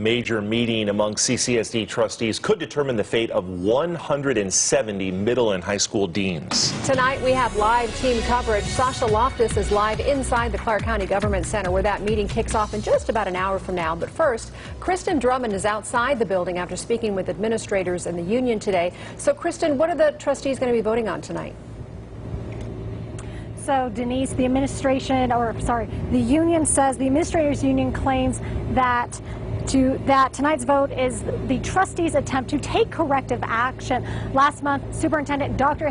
major meeting among CCSD trustees could determine the fate of 170 middle and high school deans. Tonight we have live team coverage. Sasha Loftus is live inside the Clark County Government Center where that meeting kicks off in just about an hour from now. But first, Kristen Drummond is outside the building after speaking with administrators and the union today. So Kristen, what are the trustees going to be voting on tonight? So, Denise, the union says, the administrators union claims that tonight's vote is the trustees' attempt to take corrective action. Last month, Superintendent Dr.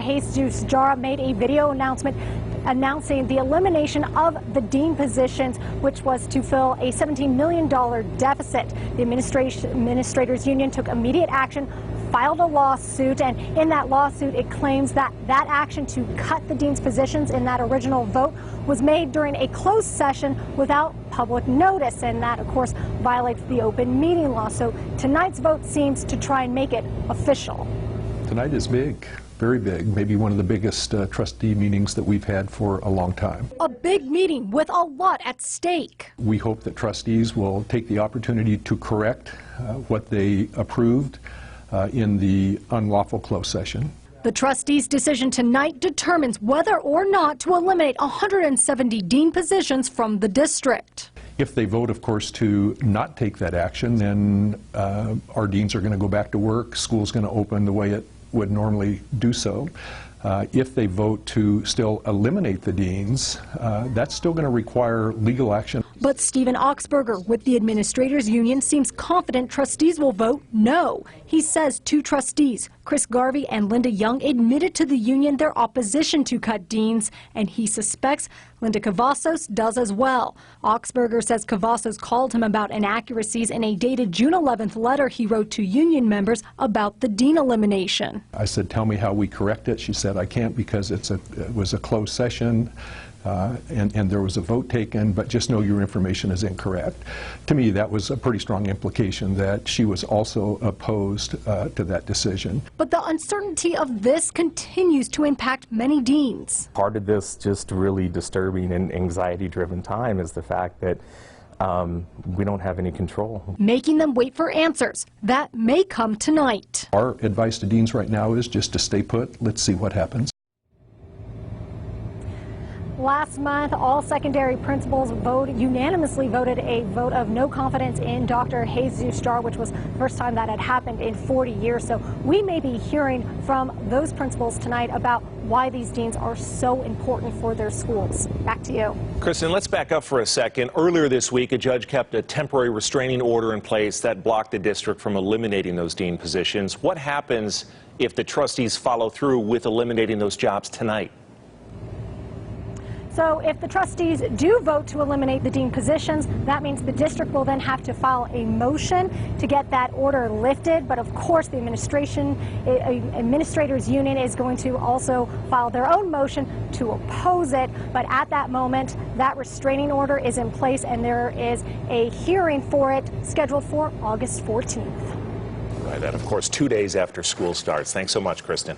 Jara made a video announcement announcing the elimination of the dean positions, which was to fill a $17 million deficit. The administrators union took immediate action, filed a lawsuit, and in that lawsuit it claims that that action to cut the dean's positions in that original vote was made during a closed session without public notice, and that of course violates the open meeting law. So tonight's vote seems to try and make it official. Tonight is big. Very big, maybe one of the biggest trustee meetings that we've had for a long time. A big meeting with a lot at stake. We hope that trustees will take the opportunity to correct what they approved in the unlawful closed session. The trustees' decision tonight determines whether or not to eliminate 170 dean positions from the district. If they vote, of course, to not take that action, then our deans are going to go back to work. School's going to open the way it would normally do so. If they vote to still eliminate the deans, that's still going to require legal action. But Stephen Oxberger with the administrators union seems confident trustees will vote no. He says two trustees, Chris Garvey and Linda Young, admitted to the union their opposition to cut deans, and he suspects Linda Cavazos does as well. Oxberger says Cavazos called him about inaccuracies in a dated June 11th letter he wrote to union members about the dean elimination. I said, tell me how we correct it. She said, I can't because it was a closed session and there was a vote taken, but just know your information is incorrect. To me, that was a pretty strong implication that she was also opposed to that decision. But the uncertainty of this continues to impact many deans. Part of this just really disturbing and anxiety-driven time is the fact that we don't have any control. Making them wait for answers that may come tonight. Our advice to deans right now is just to stay put. Let's see what happens. Last month, all secondary principals unanimously voted a vote of no confidence in Dr. Jara, which was the first time that had happened in 40 years. So we may be hearing from those principals tonight about why these deans are so important for their schools. Back to you. Kristen, let's back up for a second. Earlier this week, a judge kept a temporary restraining order in place that blocked the district from eliminating those dean positions. What happens if the trustees follow through with eliminating those jobs tonight? So if the trustees do vote to eliminate the dean positions, that means the district will then have to file a motion to get that order lifted. But of course, the administrators union is going to also file their own motion to oppose it. But at that moment, that restraining order is in place and there is a hearing for it scheduled for August 14th. Right, and of course 2 days after school starts. Thanks so much, Kristen.